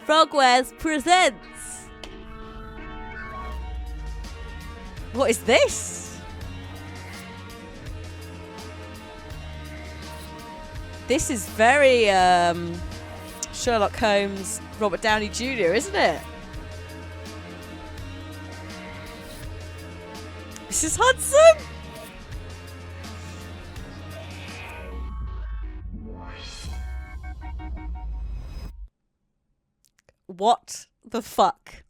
Frogwares presents... What is this? This is very Sherlock Holmes, Robert Downey Jr., isn't it? Mrs. Hudson? What the fuck?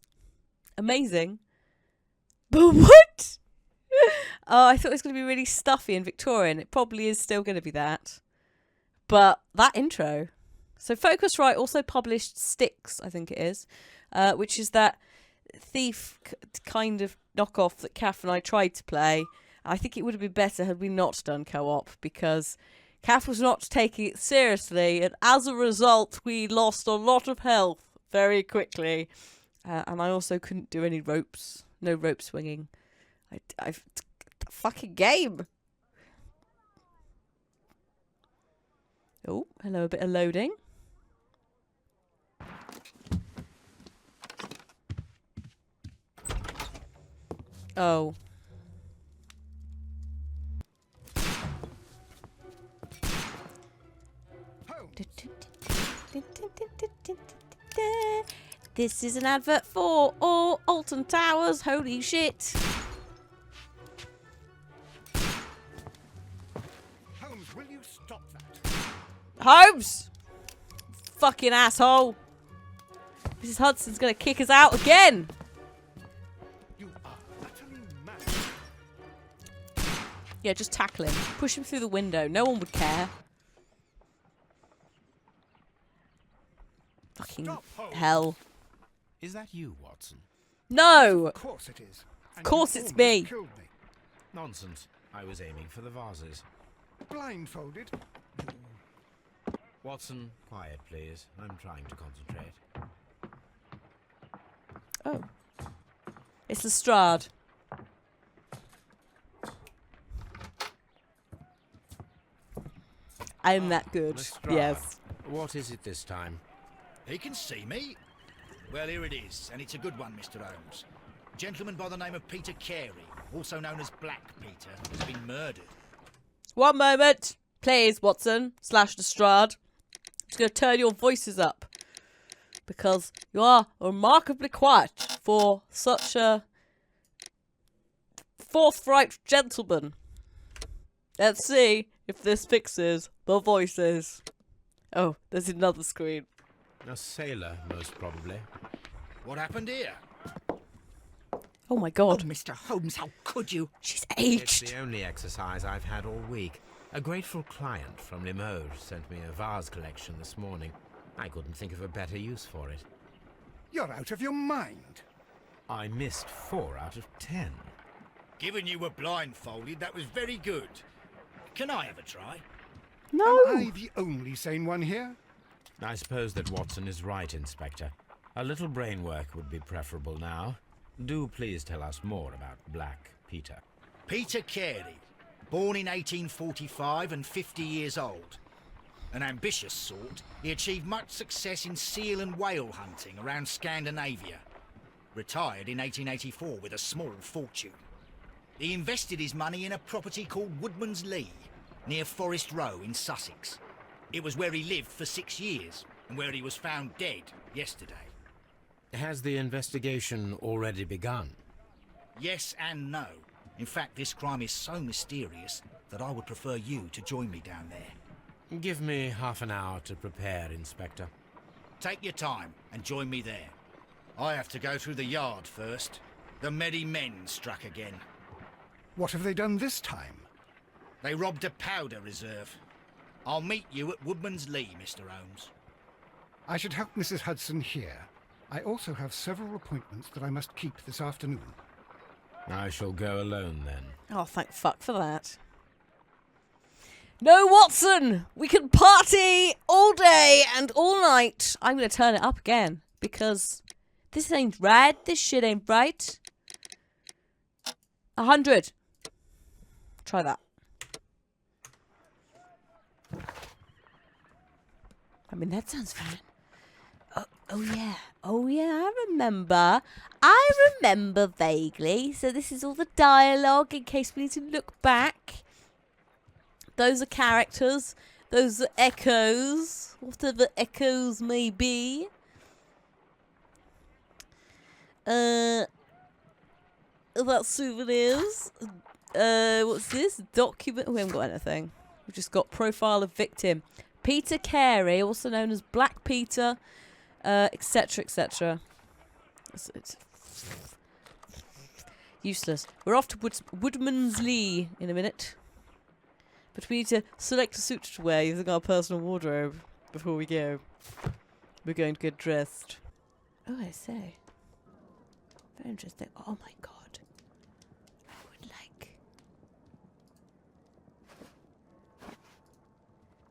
Amazing. But what? Oh, I thought it was going to be really stuffy and Victorian. It probably is still going to be that. But that intro. So Focusrite also published Styx, I think it is, which is that thief kind of knockoff that Kath and I tried to play. I think it would have been better had we not done co-op, because Kath was not taking it seriously, and as a result we lost a lot of health very quickly. And I also couldn't do any ropes. No rope swinging. I've fucking game. Oh, hello, a bit of loading. Oh. This is an advert for Alton Towers. Holy shit. Holmes, will you stop that? Holmes! Fucking asshole. Mrs. Hudson's gonna kick us out again. You are utterly mad. Yeah, just tackle him. Push him through the window. No one would care. Fucking Stop, Holmes. hell. Is that you, Watson? No! Of course it is. Of course you it's almost me. Killed me. Nonsense. I was aiming for the vases. Blindfolded. Watson, quiet, please. I'm trying to concentrate. Oh. It's Lestrade. I'm that good. Lestrade. Yes. What is it this time? He can see me. Well, here it is, and it's a good one, Mr. Holmes. A gentleman by the name of Peter Carey, also known as Black Peter, has been murdered. One moment, please, Watson / Lestrade. Just going to turn your voices up, because you are remarkably quiet for such a forthright gentleman. Let's see if this fixes the voices. Oh, there's another screen. A sailor, most probably. What happened here? Oh my god. Oh, Mr. Holmes, how could you? She's It's aged. the only exercise I've had all week. A grateful client from Limoges sent me a vase collection this morning. I couldn't think of a better use for it. You're out of your mind. I missed 4 out of 10. Given you were blindfolded, that was very good. Can I have a try? No. Am I the only sane one here? I suppose that Watson is right, Inspector. A little brain work would be preferable now. Do please tell us more about Black Peter. Peter Carey, born in 1845 and 50 years old. An ambitious sort, he achieved much success in seal and whale hunting around Scandinavia. Retired in 1884 with a small fortune. He invested his money in a property called Woodmans Lee, near Forest Row in Sussex. It was where he lived for 6 years, and where he was found dead yesterday. Has the investigation already begun? Yes and no. In fact, this crime is so mysterious that I would prefer you to join me down there. Give me half an hour to prepare, Inspector. Take your time and join me there. I have to go through the yard first. The Medi men struck again. What have they done this time? They robbed a powder reserve. I'll meet you at Woodmans Lee, Mr. Holmes. I should help Mrs. Hudson here. I also have several appointments that I must keep this afternoon. I shall go alone then. Oh, thank fuck for that. No, Watson! We can party all day and all night. I'm going to turn it up again, because this ain't right. This shit ain't right. 100. Try that. I mean, that sounds fine. Oh yeah. remember vaguely. So this is all the dialogue in case we need to look back. Those are characters. Those are echoes. Whatever echoes may be. That's souvenirs. What's this? Document. We haven't got anything. We've just got profile of victim. Peter Carey, also known as Black Peter, etc., etc. It's useless. We're off to Woodmans Lee in a minute. But we need to select a suit to wear using our personal wardrobe before we go. We're going to get dressed. Oh, I say. Very interesting. Oh my god. I would like...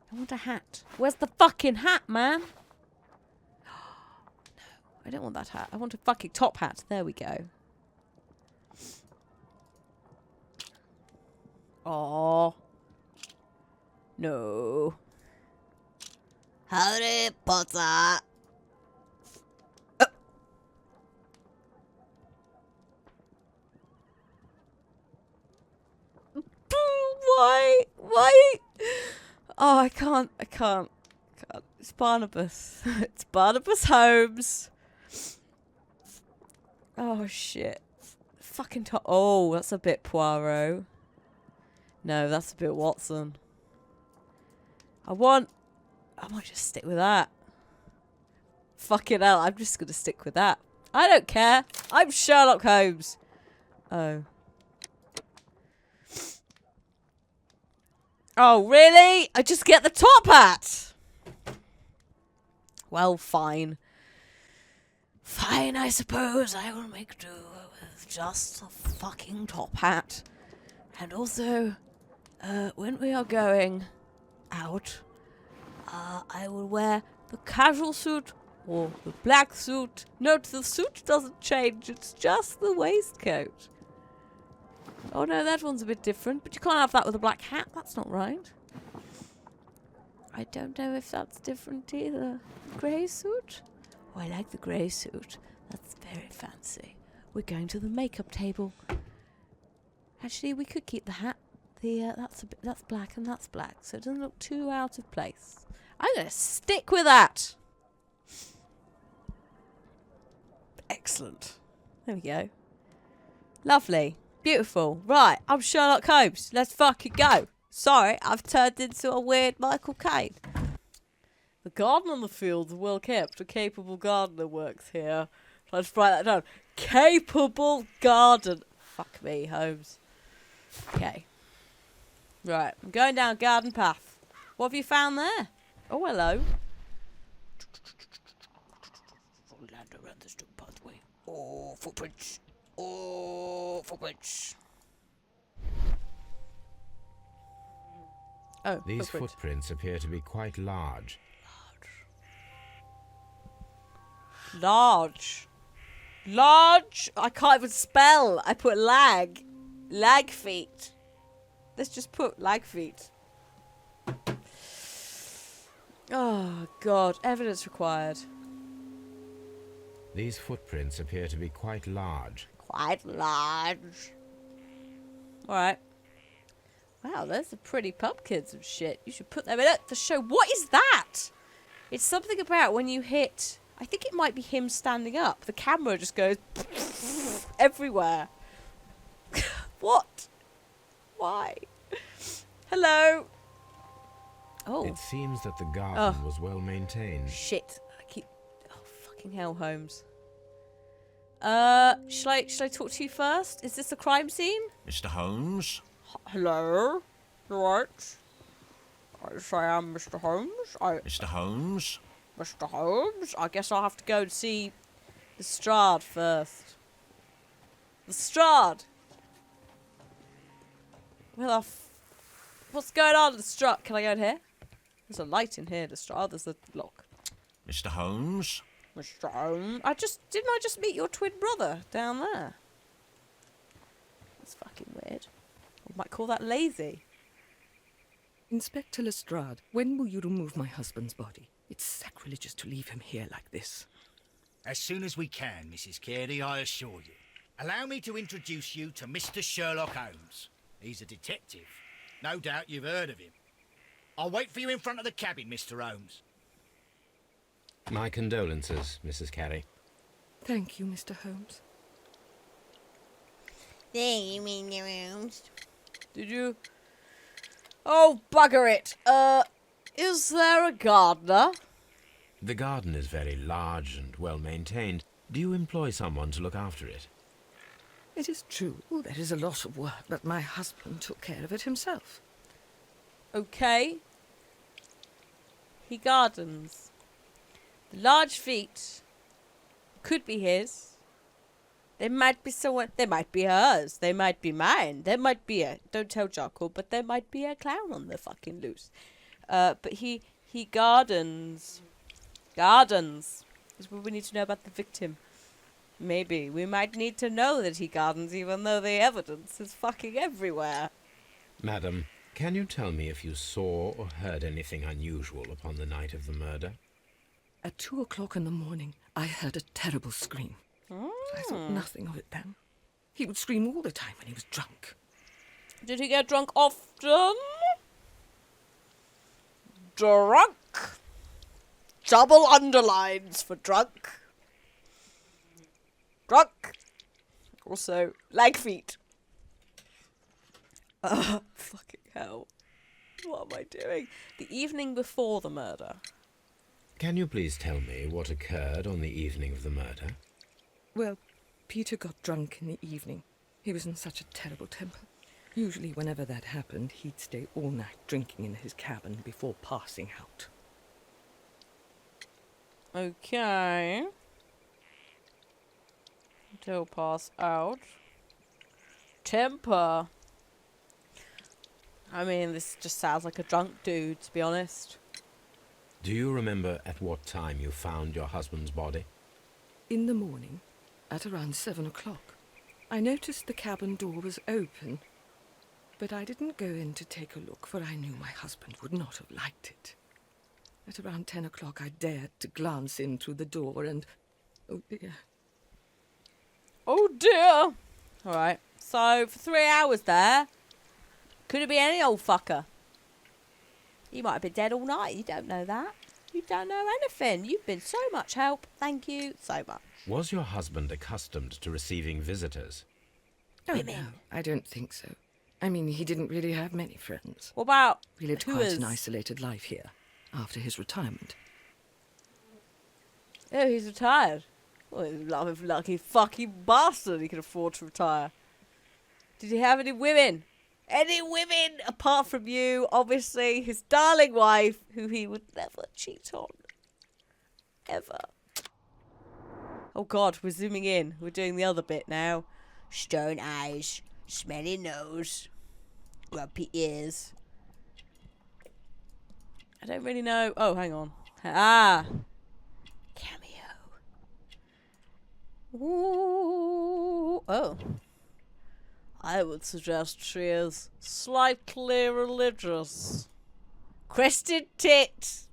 I want a hat. Where's the fucking hat, man? No, I don't want that hat. I want a fucking top hat. There we go. Oh. No. Harry Potter. Why? Oh, I can't. It's Barnabas. It's Barnabas Holmes. Oh, shit. Fucking top. Oh, that's a bit Poirot. No, that's a bit Watson. I might just stick with that. Fucking hell, I'm just going to stick with that. I don't care. I'm Sherlock Holmes. Oh. Oh, really? I just get the top hat? Well, fine. Fine, I suppose. I will make do with just a fucking top hat. And also, when we are going out, I will wear the casual suit or the black suit. Note, the suit doesn't change. It's just the waistcoat. Oh no, that one's a bit different, but you can't have that with a black hat. That's not right. I don't know if that's different either. Grey suit? Oh, I like the grey suit. That's very fancy. We're going to the makeup table. Actually, we could keep the hat. That's black and that's black, so it doesn't look too out of place. I'm going to stick with that. Excellent. There we go. Lovely. Beautiful. Right, I'm Sherlock Holmes. Let's fucking go. Sorry, I've turned into a weird Michael Caine. The garden and the fields are well kept. A capable gardener works here. Let's write that down. Capable garden. Fuck me, Holmes. Okay. Right, I'm going down garden path. What have you found there? Oh, hello. Land around this pathway. Oh, footprints. Oh, footprints. Oh, These footprints appear to be quite large. Large. Large. I can't even spell. I put lag. Lag feet. Let's just put lag feet. Oh, God. Evidence required. These footprints appear to be quite large. Quite large. Alright. Wow, those are pretty pumpkins and shit. You should put them in it to show. What is that? It's something about when you hit... I think it might be him standing up. The camera just goes everywhere. What? Why? Hello? Oh. It seems that the garden was well maintained. Shit. Oh, fucking hell, Holmes. Shall I talk to you first? Is this a crime scene? Mr. Holmes? Hello? Right. Yes, I am Mr. Holmes. Mr. Holmes? Mr. Holmes? I guess I'll have to go and see Lestrade first. Lestrade! Well, what's going on, Lestrade? Can I go in here? There's a light in here, Lestrade. There's a lock. Mr. Holmes? Mr. Holmes? Didn't I just meet your twin brother down there? That's fucking weird. I might call that lazy. Inspector Lestrade, when will you remove my husband's body? It's sacrilegious to leave him here like this. As soon as we can, Mrs. Carey, I assure you. Allow me to introduce you to Mr. Sherlock Holmes. He's a detective. No doubt you've heard of him. I'll wait for you in front of the cabin, Mr. Holmes. My condolences, Mrs. Carey. Thank you, Mr. Holmes. Thank you, Mr. Holmes. Did you? Oh, bugger it. Is there a gardener? The garden is very large and well maintained. Do you employ someone to look after it? It is true, there is a lot of work, but my husband took care of it himself. Okay. He gardens. The large feet could be his. There might be someone. There might be hers. They might be mine. There might be a. Don't tell Jackal, but there might be a clown on the fucking loose. But he gardens. Gardens is what we need to know about the victim. Maybe we might need to know that he gardens, even though the evidence is fucking everywhere. Madam, can you tell me if you saw or heard anything unusual upon the night of the murder? At 2 o'clock in the morning, I heard a terrible scream. But I thought nothing of it then. He would scream all the time when he was drunk. Did he get drunk often? Drunk. Double underlines for drunk. Drunk. Also, leg feet. Fucking hell. What am I doing? The evening before the murder. Can you please tell me what occurred on the evening of the murder? Well, Peter got drunk in the evening. He was in such a terrible temper. Usually whenever that happened, he'd stay all night drinking in his cabin before passing out. Okay. Until pass out. Temper. I mean, this just sounds like a drunk dude, to be honest. Do you remember at what time you found your husband's body? In the morning, at around 7 o'clock, I noticed the cabin door was open, but I didn't go in to take a look, for I knew my husband would not have liked it. At around 10 o'clock, I dared to glance in through the door and... oh dear. Oh dear! Alright, so for 3 hours there, could it be any old fucker? He might have been dead all night, you don't know that. You don't know anything. You've been so much help. Thank you so much. Was your husband accustomed to receiving visitors? Oh, no, I don't think so. I mean, he didn't really have many friends. What about He lived quite an isolated life here, after his retirement. Oh, he's retired. Well, he's a lucky fucking bastard he can afford to retire. Did he have any women? Any women apart from you, obviously, his darling wife, who he would never cheat on. Ever. Oh God, we're zooming in. We're doing the other bit now. Stone eyes, smelly nose, grumpy ears. I don't really know. Oh, hang on. Ah. Cameo. Ooh. Oh. I would suggest she is slightly religious. Crested tit.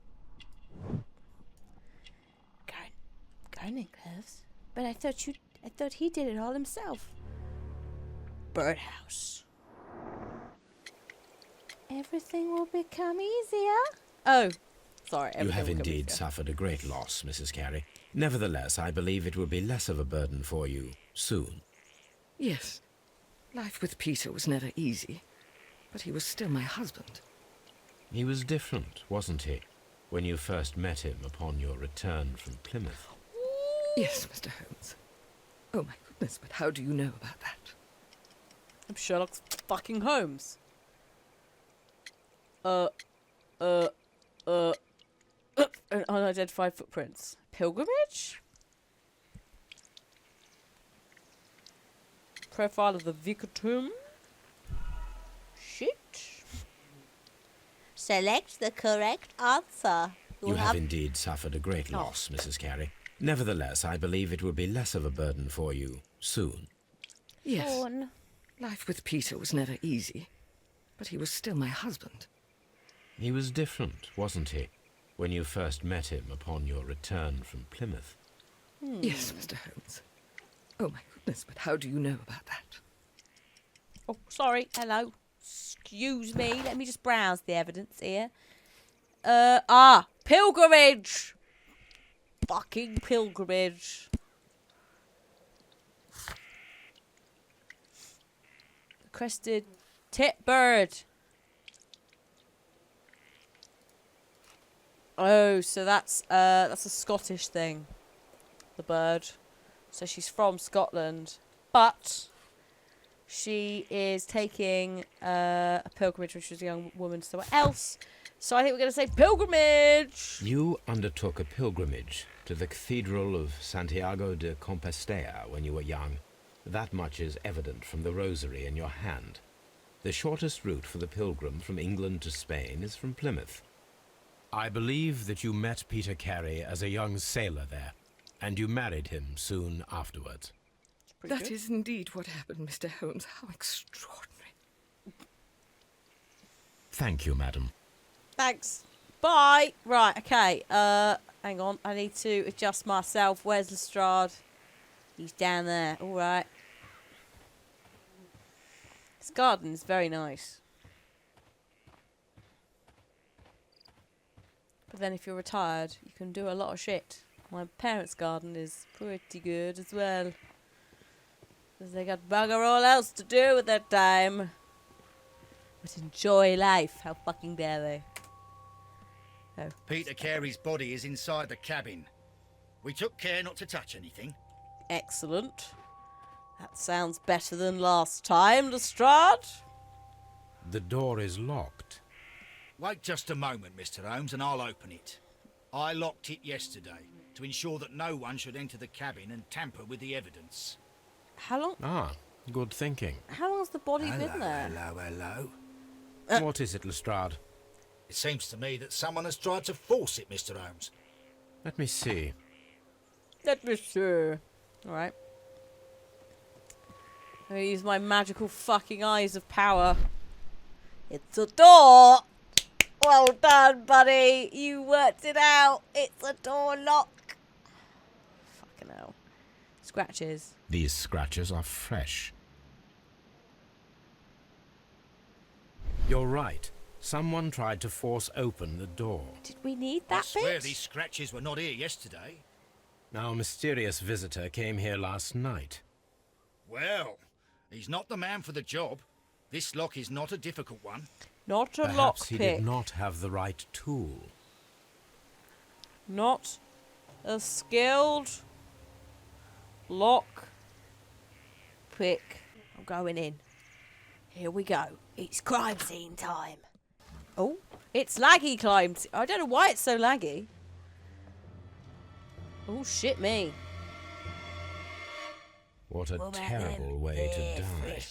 Gardening gloves? But I thought he did it all himself. Birdhouse. Everything will become easier. Oh, sorry. You have everything will become indeed easier. suffered a great loss, Mrs. Carey. Nevertheless, I believe it will be less of a burden for you soon. Yes, life with Peter was never easy, but he was still my husband. He was different, wasn't he, when you first met him upon your return from Plymouth? Yes, Mr. Holmes. Oh my goodness, but how do you know about that? I'm Sherlock fucking Holmes. Unidentified footprints. Pilgrimage? Profile of the victim. Shit. Select the correct answer. You have indeed suffered a great loss, Mrs. Carey. Nevertheless, I believe it will be less of a burden for you soon. Yes, Fawn. life with Peter was never easy, but he was still my husband. He was different, wasn't he, when you first met him upon your return from Plymouth? Yes, Mr. Holmes. Oh, my goodness, but how do you know about that? Oh, sorry. Hello. Excuse me. Let me just browse the evidence here. Pilgrimage. Fucking pilgrimage. Crested tit bird. Oh, so that's a Scottish thing. The bird. So she's from Scotland, but she is taking a pilgrimage when she was a young woman somewhere else. So I think we're going to say pilgrimage. You undertook a pilgrimage to the Cathedral of Santiago de Compostela when you were young. That much is evident from the rosary in your hand. The shortest route for the pilgrim from England to Spain is from Plymouth. I believe that you met Peter Carey as a young sailor there, and you married him soon afterwards. That is indeed what happened, Mr. Holmes. How extraordinary. Thank you, madam. Thanks. Bye. Right, okay. Hang on. I need to adjust myself. Where's Lestrade? He's down there. All right. This garden is very nice. But then if you're retired, you can do a lot of shit. My parents' garden is pretty good as well. Because they got bugger all else to do with their time. But enjoy life. How fucking dare they? Oh. Peter Carey's body is inside the cabin. We took care not to touch anything. Excellent. That sounds better than last time, Lestrade. The door is locked. Wait just a moment, Mr. Holmes, and I'll open it. I locked it yesterday to ensure that no one should enter the cabin and tamper with the evidence. How long? Ah, good thinking. How long has the body been there? Hello. What is it, Lestrade? It seems to me that someone has tried to force it, Mr. Holmes. Let me see. Let me see. All right. I'm gonna use my magical fucking eyes of power. It's a door. Well done, buddy. You worked it out. It's a door lock. Fucking hell. Scratches. These scratches are fresh. You're right. Someone tried to force open the door. Did we need that I swear bit? these scratches were not here yesterday. Our mysterious visitor came here last night. Well, he's not the man for the job. This lock is not a difficult one. Not a Perhaps he lockpick. did not have the right tool. Not a skilled lock pick. I'm going in. Here we go. It's crime scene time. Oh, it's laggy crime scene. I don't know why it's so laggy. Oh, shit me. What a terrible way to die.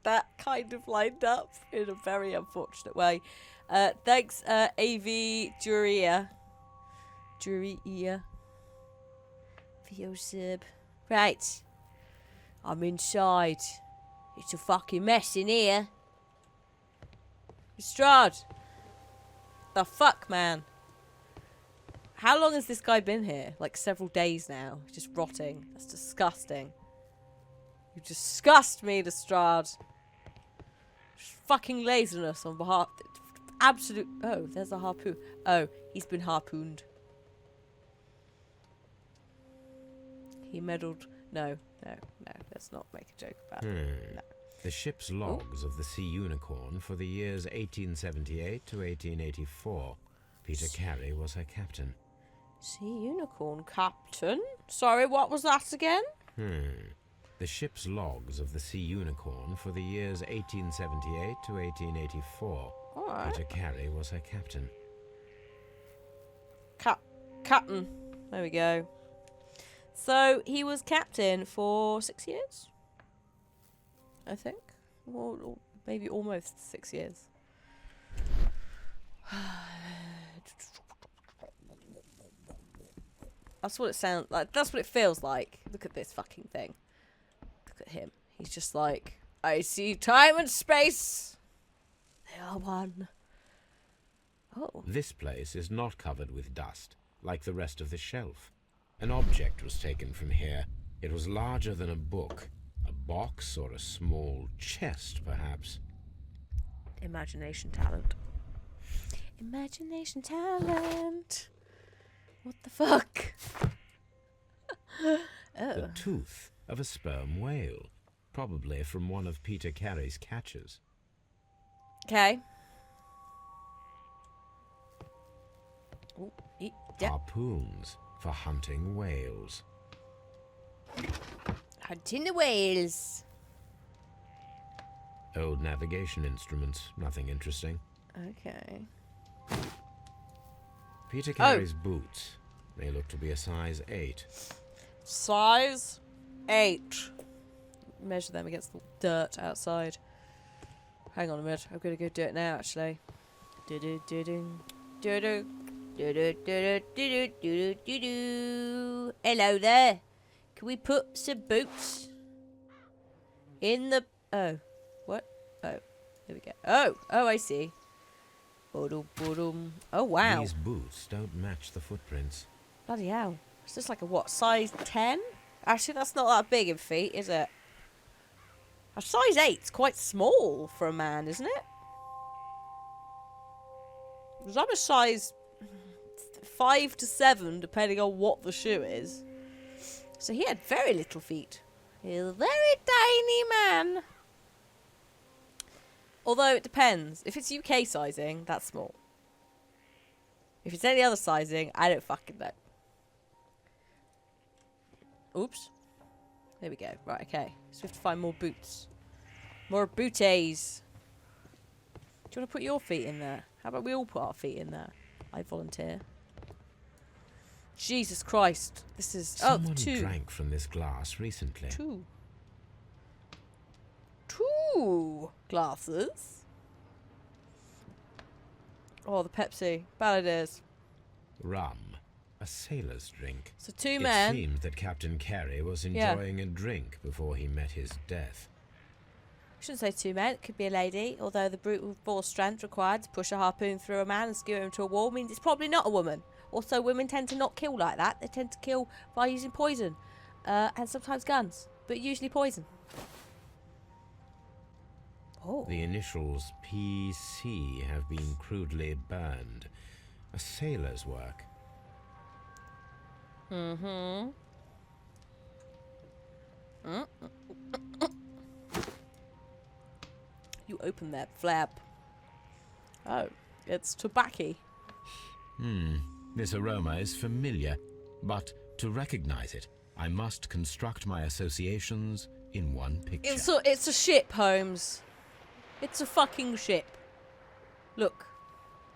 That kind of lined up in a very unfortunate way. Thanks, AV Juria. For your sub. Right. I'm inside. It's a fucking mess in here. Lestrade. The fuck, man? How long has this guy been here? Like several days now. Just rotting. That's disgusting. You disgust me, Lestrade. Fucking laziness on behalf... Absolute... Oh, there's a harpoon. Oh, he's been harpooned. He meddled... No. Let's not make a joke about it. No. The ship's logs of the Sea Unicorn for the years 1878 to 1884. Peter Carey was her captain. Sea Unicorn Captain? Sorry, what was that again? The ship's logs of the Sea Unicorn for the years 1878 to 1884. Alright. Peter Carey was her captain. Captain. There we go. So, he was captain for 6 years? I think. Or maybe almost 6 years. That's what it sounds like. That's what it feels like. Look at this fucking thing. Look at him. He's just like, I see time and space. They are one. Oh. This place is not covered with dust, like the rest of the shelf. An object was taken from here. It was larger than a book. A box or a small chest, perhaps. Imagination talent. Imagination talent. What the fuck? Oh. The tooth of a sperm whale, probably from one of Peter Carey's catches. Okay. Oh, yeah. Harpoons for hunting whales. Hunting the whales. Old navigation instruments, nothing interesting. Okay. Peter Carey's boots. They look to be a size 8. Size 8. Measure them against the dirt outside. Hang on a minute. I'm going to go do it now, actually. Hello there. Can we put some boots in the... Oh. What? Oh. There we go. Oh, I see. Oh, wow. These boots don't match the footprints. Bloody hell. Is this like a what? Size 10? Actually, that's not that big in feet, is it? A size 8's quite small for a man, isn't it? Because I'm a size 5 to 7, depending on what the shoe is. So he had very little feet. He's a very tiny man. Although it depends. If it's UK sizing, that's small. If it's any other sizing, I don't fucking know. Oops. There we go. Right, okay. So we have to find more boots. More booties. Do you want to put your feet in there? How about we all put our feet in there? I volunteer. Jesus Christ. This is... Someone 2. drank from this glass recently. 2. 2 glasses. Oh, the Pepsi. Bad ideas. Rum. A sailor's drink. So 2 men. It seemed that Captain Carey was enjoying a drink before he met his death. Shouldn't say 2 men. It could be a lady. Although the brutal force strength required to push a harpoon through a man and skewer him to a wall means it's probably not a woman. Also, women tend to not kill like that. They tend to kill by using poison. And sometimes guns. But usually poison. Oh. The initials PC have been crudely burned. A sailor's work. Mm-hmm. You open that flap. Oh, it's tobacco. This aroma is familiar, but to recognize it, I must construct my associations in one picture. It's a ship, Holmes. It's a fucking ship. Look,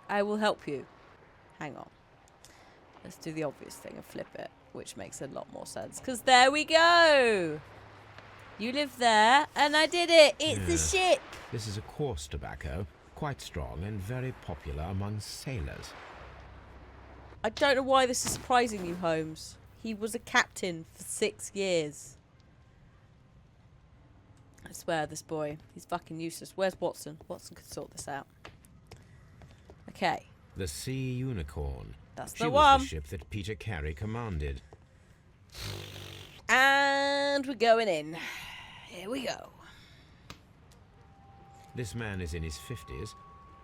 I will help you. Hang on. Let's do the obvious thing and flip it, which makes a lot more sense. Because there we go. You live there, and I did it. It's a ship. This is a coarse tobacco, quite strong and very popular among sailors. I don't know why this is surprising you, Holmes. He was a captain for 6 years. I swear, this boy, he's fucking useless. Where's Watson? Watson could sort this out. Okay. The Sea Unicorn. That's She the was one. the ship that Peter Carey commanded. And we're going in. Here we go. This man is in his 50s,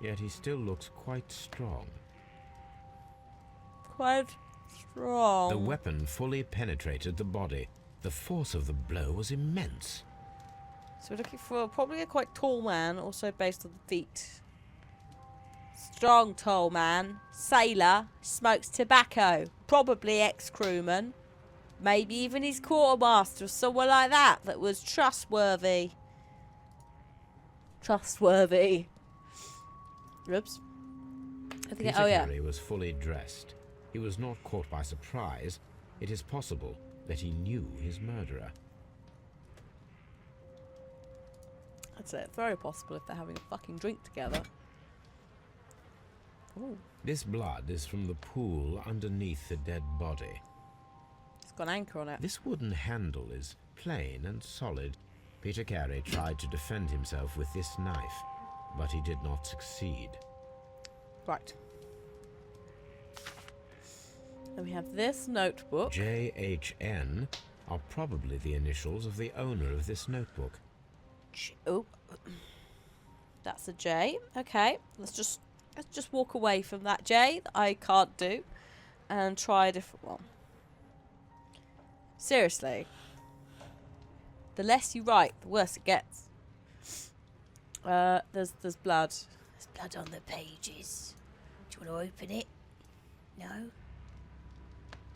yet he still looks quite strong. Quite strong. The weapon fully penetrated the body. The force of the blow was immense. So we're looking for probably a quite tall man, also based on the feet. Strong, tall man. Sailor. Smokes tobacco. Probably ex-crewman. Maybe even his quartermaster or someone like that that was trustworthy. Trustworthy. Oops. I think Peter oh yeah. Carey was fully dressed. He was not caught by surprise. It is possible that he knew his murderer. I'd say it's very possible if they're having a fucking drink together. Ooh. This blood is from the pool underneath the dead body. It's got an anchor on it. This wooden handle is plain and solid. Peter Carey tried to defend himself with this knife, but he did not succeed. Right. Then we have this notebook. JHN are probably the initials of the owner of this notebook. Oh, that's a J. Okay, let's just walk away from that J that I can't do, and try a different one. Seriously, the less you write, the worse it gets. There's blood. There's blood on the pages. Do you want to open it? No?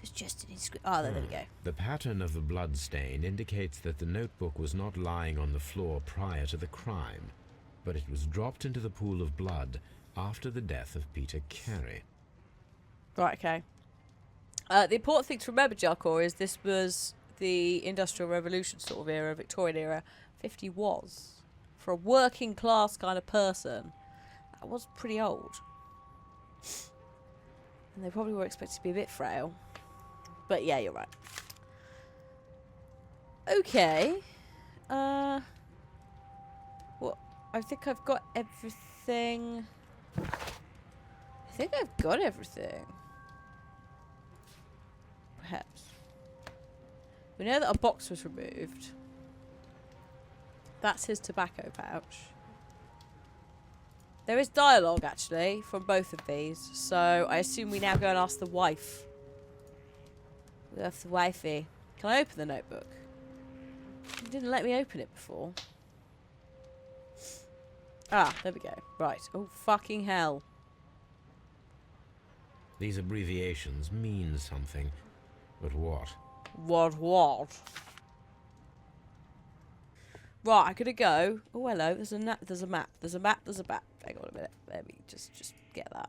It's just an inscription. Oh, there we go. The pattern of the blood stain indicates that the notebook was not lying on the floor prior to the crime, but it was dropped into the pool of blood after the death of Peter Carey. Right, okay. The important thing to remember, Jalcor, is this was the Industrial Revolution sort of era, Victorian era. 50 was. For a working class kind of person, that was pretty old. And they probably were expected to be a bit frail. But yeah, you're right. Okay. Well, I think I've got everything. Perhaps. We know that a box was removed. That's his tobacco pouch. There is dialogue, actually, from both of these. So I assume we now go and ask the wife. We have the wifey. Can I open the notebook? You didn't let me open it before. Ah, there we go. Right. Oh, fucking hell. These abbreviations mean something, but what? What? Right, I'm gonna go. Oh, hello. There's a map. There's a map. Hang on a minute. Let me just get that.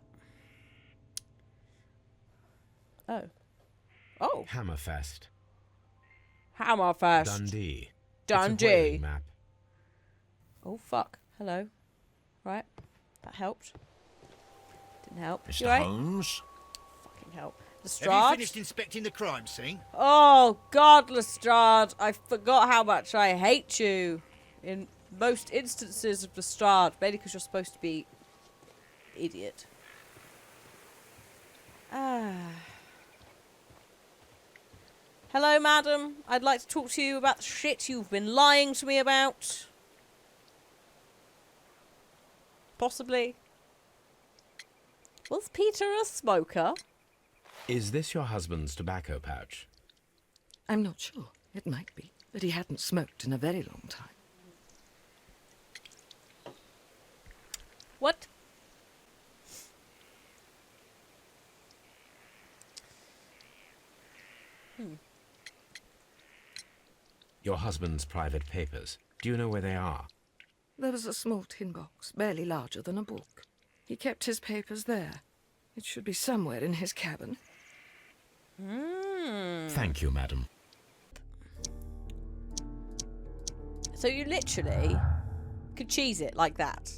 Oh. Hammerfest. Dundee. It's a whaling map. Oh, fuck. Hello. Right. That helped. Didn't help. Mr. You right? Holmes? Fucking help. Have Lestrade? you finished inspecting the crime scene? Oh, God, Lestrade. I forgot how much I hate you. In most instances of Lestrade. Mainly because you're supposed to be... idiot. Hello, madam. I'd like to talk to you about the shit you've been lying to me about. Possibly. Was Peter a smoker? Is this your husband's tobacco pouch? I'm not sure. It might be, but he hadn't smoked in a very long time. What? Your husband's private papers. Do you know where they are? There was a small tin box, barely larger than a book. He kept his papers there. It should be somewhere in his cabin. Thank you, madam. So you literally could cheese it like that.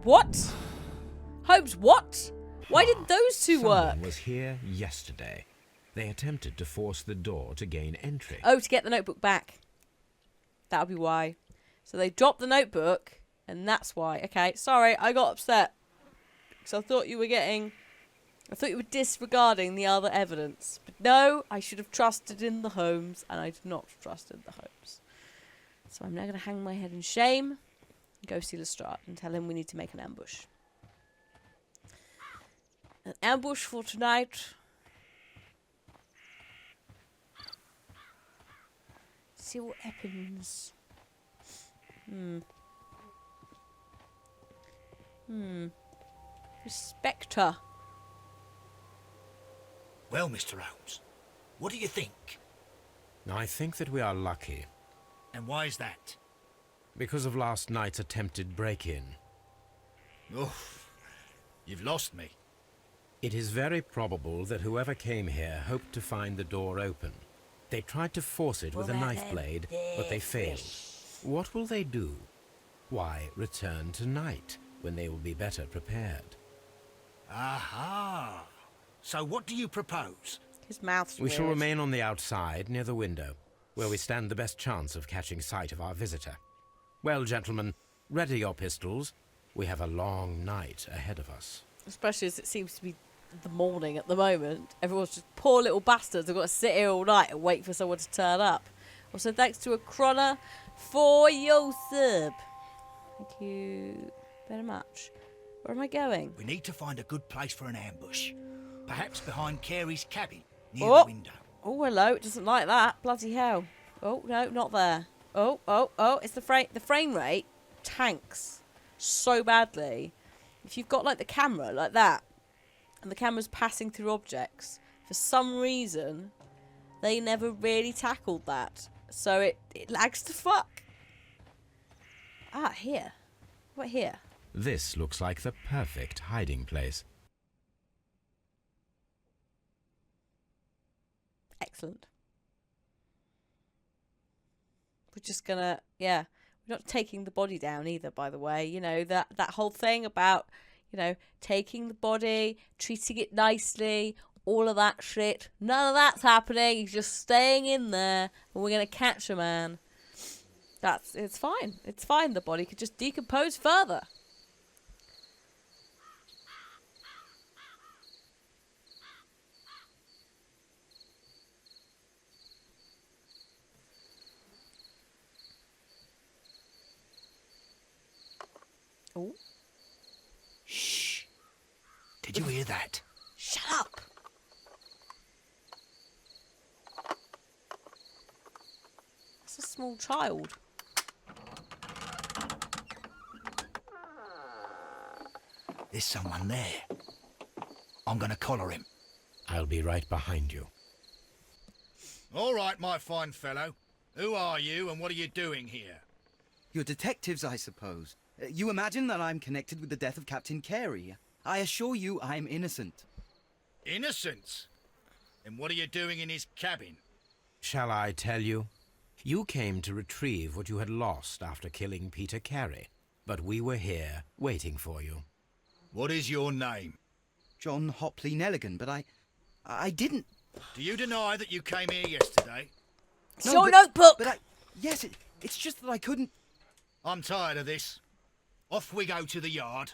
What? Holmes, what? Why did those two work? Someone was here yesterday. They attempted to force the door to gain entry. Oh, to get the notebook back. That would be why. So they dropped the notebook, and that's why. Okay, sorry, I got upset. Because I thought you were disregarding the other evidence. But no, I should have trusted in the Holmes, and I did not trust in the Holmes. So I'm now going to hang my head in shame and go see Lestrade and tell him we need to make an ambush. An ambush for tonight. See what happens. Specter. Well, Mr. Holmes, what do you think? I think that we are lucky. And why is that? Because of last night's attempted break-in. Oh, you've lost me. It is very probable that whoever came here hoped to find the door open. They tried to force it with a knife blade, but they failed. What will they do? Why, return tonight, when they will be better prepared. Aha! So what do you propose? His mouth's We shall weird. remain on the outside, near the window, where we stand the best chance of catching sight of our visitor. Well, gentlemen, ready your pistols. We have a long night ahead of us. Especially as it seems to be the morning at the moment. Everyone's just poor little bastards have got to sit here all night and wait for someone to turn up. Also, thanks to a Cronner for your sub. Thank you very much. Where am I going? We need to find a good place for an ambush. Perhaps behind Carey's cabin, near Oh. the window. Oh, hello. It doesn't like that. Bloody hell. Oh, no, not there. Oh. It's the frame rate tanks so badly. If you've got, like, the camera like that, and the camera's passing through objects, for some reason, they never really tackled that. So it lags to fuck. Ah, here. What here? This looks like the perfect hiding place. Excellent. We're just gonna, yeah. We're not taking the body down either, by the way. You know, that whole thing about, you know, taking the body, treating it nicely, all of that shit. None of that's happening. He's just staying in there, and we're gonna catch a man. It's fine. It's fine. The body could just decompose further. Oh. Shh. Did you hear that? Shut up! That's a small child. There's someone there. I'm gonna collar him. I'll be right behind you. All right, my fine fellow. Who are you and what are you doing here? You're detectives, I suppose. You imagine that I'm connected with the death of Captain Carey. I assure you I'm innocent. Innocent? And what are you doing in his cabin? Shall I tell you? You came to retrieve what you had lost after killing Peter Carey, but we were here waiting for you. What is your name? John Hopley Nelligan, but I didn't... Do you deny that you came here yesterday? It's No, your but- notebook! But yes, it's just that I couldn't... I'm tired of this. Off we go to the yard.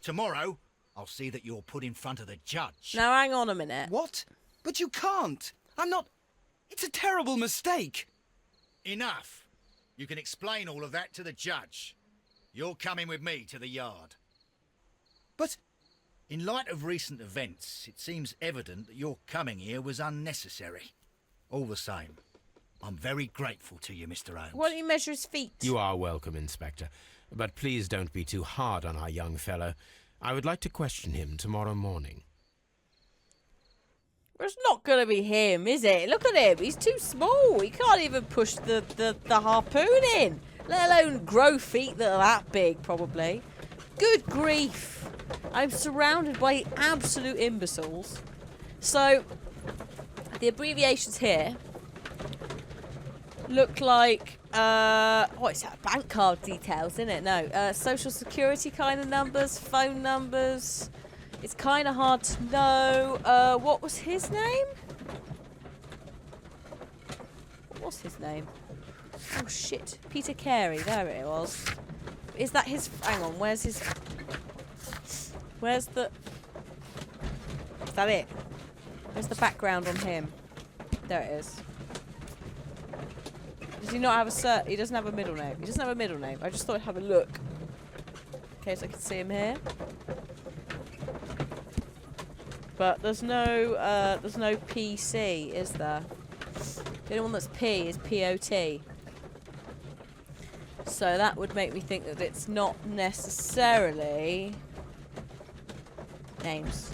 Tomorrow, I'll see that you're put in front of the judge. Now, hang on a minute. What? But you can't. I'm not... It's a terrible mistake. Enough. You can explain all of that to the judge. You're coming with me to the yard. But... In light of recent events, it seems evident that your coming here was unnecessary. All the same, I'm very grateful to you, Mr. Holmes. Why don't you measure his feet? You are welcome, Inspector. But please don't be too hard on our young fellow. I would like to question him tomorrow morning. Well, it's not going to be him, is it? Look at him. He's too small. He can't even push the harpoon in, let alone grow feet that are that big, probably. Good grief. I'm surrounded by absolute imbeciles. So, the abbreviations here look like, what is that? Bank card details, isn't it? No, social security kind of numbers, phone numbers. It's kind of hard to know. What was his name? What was his name? Oh shit, Peter Carey. There it was. Is that his? Hang on. Where's his? Where's the? Is that it? Where's the background on him? There it is. Does he not have a cert? He doesn't have a middle name. He doesn't have a middle name. I just thought I'd have a look. In case I could see him here. But there's no PC, is there? The only one that's P is POT. So that would make me think that it's not necessarily names.